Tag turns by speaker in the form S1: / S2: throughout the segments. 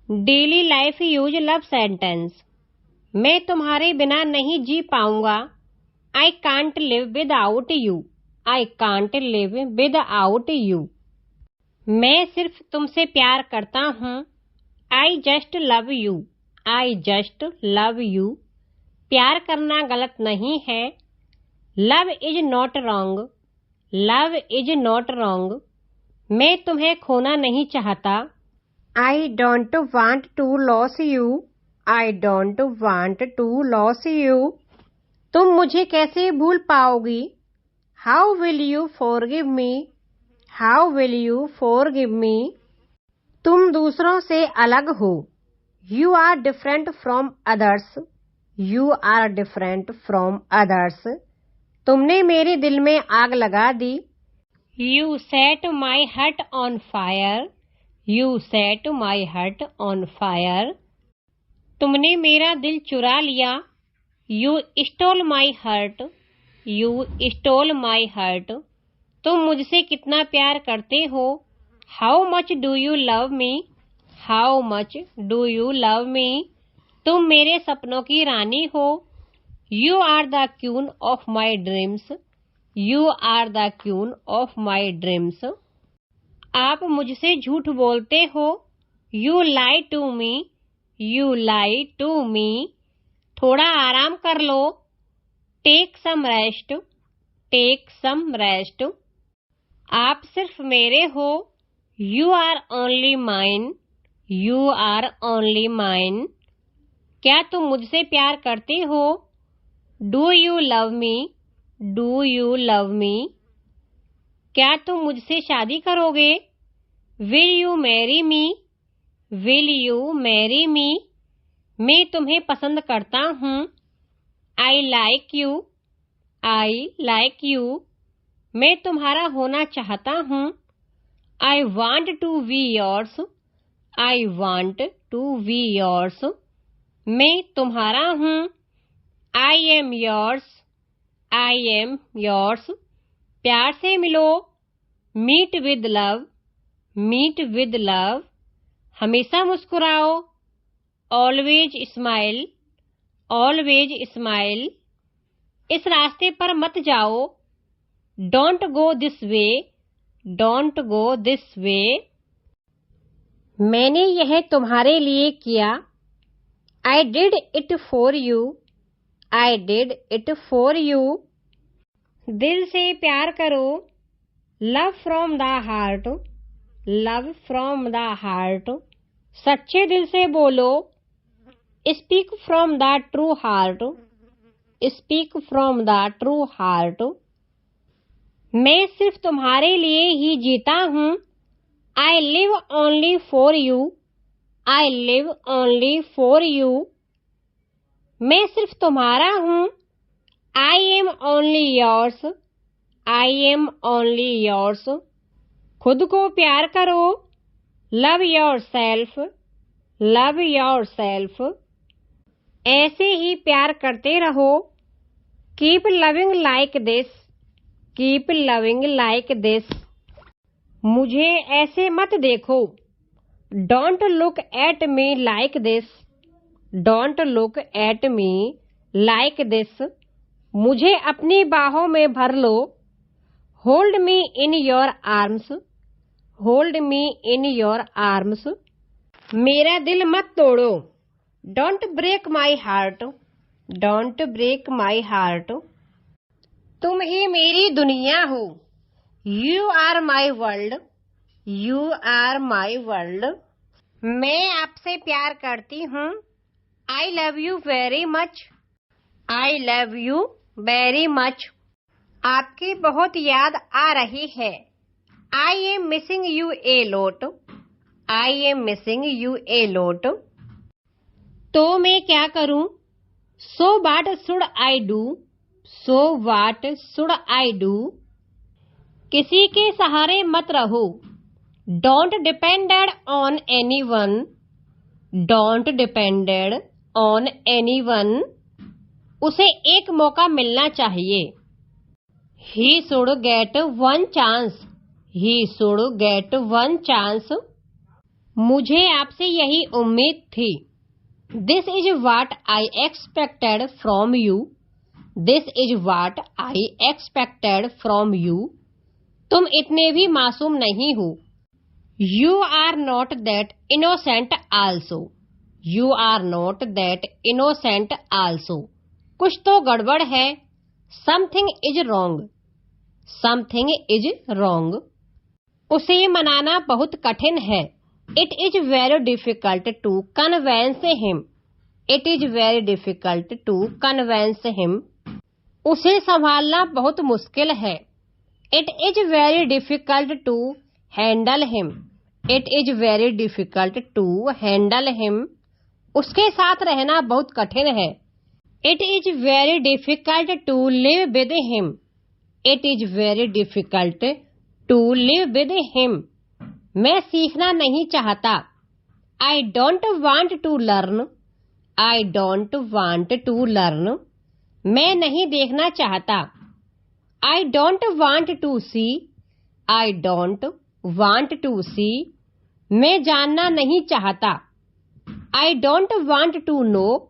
S1: Daily life use love sentence. मैं तुम्हारे बिना नहीं जी पाऊंगा। I can't live without you. I can't live without you. मैं सिर्फ तुमसे प्यार करता हूँ। I just love you. I just love you. प्यार करना गलत नहीं है। Love is not wrong. Love is not wrong. मैं तुम्हें खोना नहीं चाहता। I don't want to loss you. I don't want to loss you. तुम मुझे कैसे भूल पाओगी? How will you forgive me? How will you forgive me? तुम दूसरों से अलग हो। You are different from others. You are different from others. तुमने मेरे दिल में आग लगा दी। You set my heart on fire. You set my heart on fire. तुमने मेरा दिल चुरा लिया। You stole my heart. You stole my heart. तुम मुझसे कितना प्यार करते हो? How much do you love me? How much do you love me? तुम मेरे सपनों की रानी हो। You are the queen of my dreams. You are the queen of my dreams. आप मुझसे झूठ बोलते हो। You lie to me. You lie to me. थोड़ा आराम कर लो। Take some rest. Take some rest. आप सिर्फ मेरे हो। You are only mine. You are only mine. क्या तुम मुझसे प्यार करते हो? Do you love me? Do you love me? क्या तुम मुझसे शादी करोगे? Will you marry me? Will you marry me? मैं तुम्हें पसंद करता हूँ। I like you. I like you. मैं तुम्हारा होना चाहता हूँ। I want to be yours. I want to be yours. मैं तुम्हारा हूँ। I am yours. I am yours. प्यार से मिलो। Meet with love. Meet with love. हमेशा मुस्कुराओ। Always smile. Always smile. इस रास्ते पर मत जाओ। Don't go this way. Don't go this way. मैंने यह तुम्हारे लिए किया। I did it for you. I did it for you. दिल से प्यार करो। Love from the heart. Love from the heart. सच्चे दिल से बोलो। Speak from the true heart. Speak from the true heart. मैं सिर्फ तुम्हारे लिए ही जीता हूँ। I live only for you. I live only for you. मैं सिर्फ तुम्हारा हूँ। I am only yours. I am only yours. खुद को प्यार करो। Love yourself. Love yourself. ऐसे ही प्यार करते रहो। Keep loving like this. Keep loving like this. मुझे ऐसे मत देखो। Don't look at me like this. Don't look at me like this. मुझे अपनी बाहों में भर लो। Hold me in your arms. Hold me in your arms. मेरा दिल मत तोड़ो। Don't break my heart. Don't break my heart. तुम ही मेरी दुनिया हो। You are my world. You are my world. मैं आपसे प्यार करती हूँ। I love you very much. I love you very much. आपकी बहुत याद आ रही है। I am missing you a lot. I am missing you a lot. तो मैं क्या करूं? So what should I do? So what should I do? किसी के सहारे मत रहो। Don't depended on any one. Don't depended on any one. उसे एक मौका मिलना चाहिए। He should get one chance. He should get one chance. मुझे आपसे यही उम्मीद थी। This is what I expected from you. This is what I expected from you. तुम इतने भी मासूम नहीं हो। You are not that innocent also. You are not that innocent also. कुछ तो गड़बड़ है। Something is wrong. Something is wrong. उसे मनाना बहुत कठिन है। It is very difficult to convince him. It is very difficult to convince him. उसे संभालना बहुत मुश्किल है। It is very difficult to handle him. It is very difficult to handle him. उसके साथ रहना बहुत कठिन है। It is very difficult to live with him. It is very difficult to live with him. मैं सीखना नहीं चाहता। I don't want to learn. I don't want to learn. मैं नहीं देखना चाहता। I don't want to see. I don't want to see. मैं जानना नहीं चाहता। I don't want to know.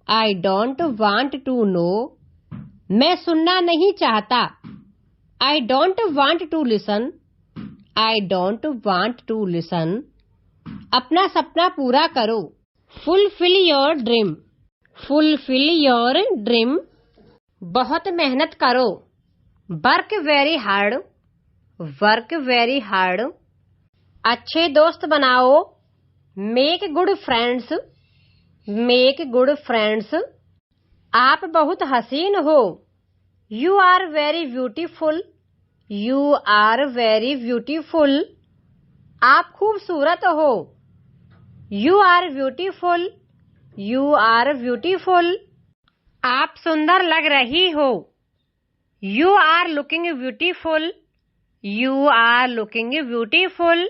S1: I don't want to know. मैं सुनना नहीं चाहता। I don't want to listen. I don't want to listen. अपना सपना पूरा करो। Fulfill your dream. Fulfill your dream. बहुत मेहनत करो। Work very hard. Work very hard. अच्छे दोस्त बनाओ। Make good friends. Make good friends. आप बहुत हसीन हो। You are very beautiful. You are very beautiful. आप खूबसूरत हो। You are beautiful. You are beautiful. आप सुंदर लग रही हो। You are looking beautiful. You are looking beautiful.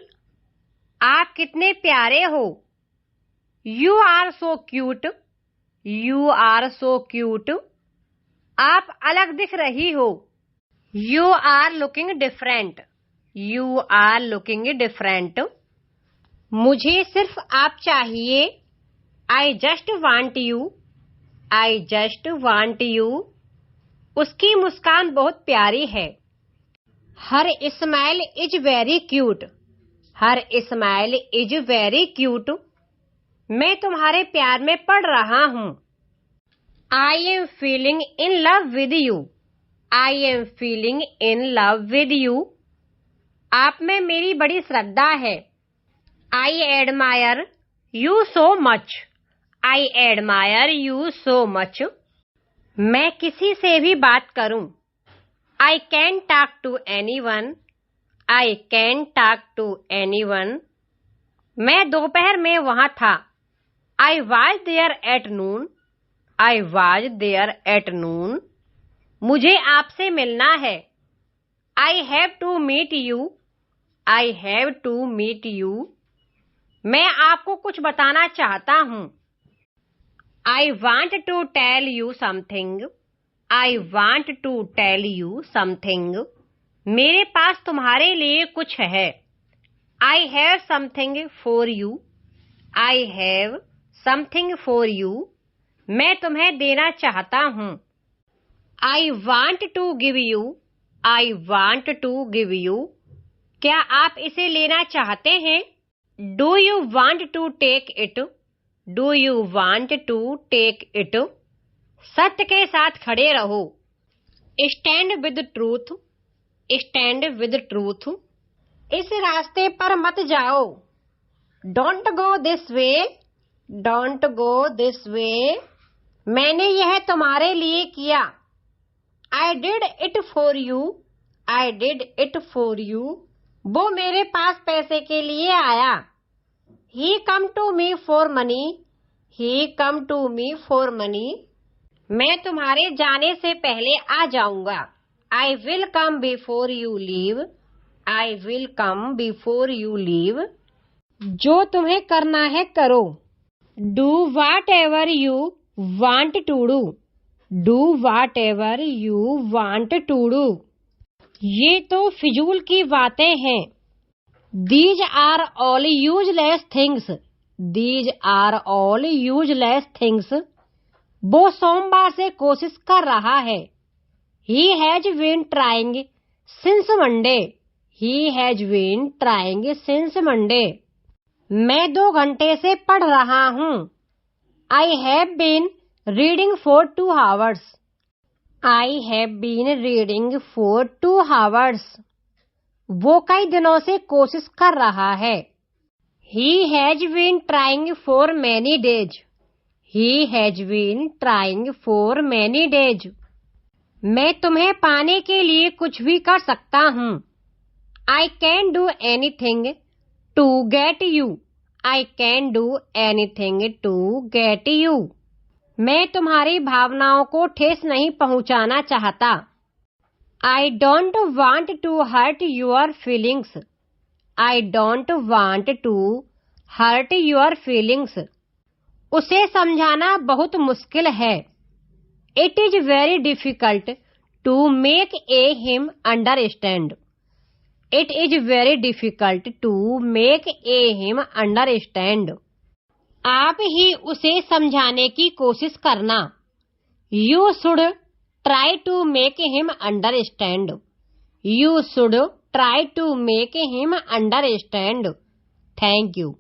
S1: आप कितने प्यारे हो। You are so cute. You are so cute. आप अलग दिख रही हो। You are looking different. You are looking different. मुझे सिर्फ आप चाहिए। I just want you. I just want you. उसकी मुस्कान बहुत प्यारी है। Her smile is very cute. Her smile is very cute. मैं तुम्हारे प्यार में पड़ रहा हूँ। I am feeling in love with you. I am feeling in love with you. आप में मेरी बड़ी श्रद्धा है। I admire you so much. I admire you so much. मैं किसी से भी बात करूं। I can talk to anyone. I can talk to anyone. मैं दोपहर में वहां था। I was there at noon. I was there at noon. मुझे आपसे मिलना है। I have to meet you. I have to meet you. मैं आपको कुछ बताना चाहता हूँ। I want to tell you something. I want to tell you something. मेरे पास तुम्हारे लिए कुछ है। I have something for you. I have something for you. मैं तुम्हें देना चाहता हूँ। I want to give you. I want to give you. क्या आप इसे लेना चाहते हैं? Do you want to take it? Do you want to take it? सत्य के साथ खड़े रहो। Stand with truth. Stand with truth. इस रास्ते पर मत जाओ। Don't go this way. Don't go this way. मैंने यह तुम्हारे लिए किया। I did it for you. I did it for you. वो मेरे पास पैसे के लिए आया। He come to me for money. He come to me for money. मैं तुम्हारे जाने से पहले आ जाऊंगा। I will come before you leave. I will come before you leave. जो तुम्हें करना है करो। Do whatever you want to do. Do whatever you want to do. ये तो फिजूल की बातें हैं। These are all useless things. These are all useless things. वो सोमवार से कोशिश कर रहा है. He has been trying since Monday. He has been trying since Monday. मैं 2 घंटे से पढ़ रहा हूँ. I have been reading for 2 hours. I have been reading for 2 hours. वो कई दिनों से कोशिश कर रहा है. He has been trying for many days. He has been trying for many days. मैं तुम्हें पाने के लिए कुछ भी कर सकता हूँ. I can do anything to get you. I can do anything to get you. मैं तुम्हारी भावनाओं को ठेस नहीं पहुंचाना चाहता. I don't want to hurt your feelings. I don't want to hurt your feelings. उसे समझाना बहुत मुश्किल है. It is very difficult to make him understand. It is very difficult to make him understand. आप ही उसे समझाने की कोशिश करना. You should try to make him understand. You should try to make him understand. Thank you.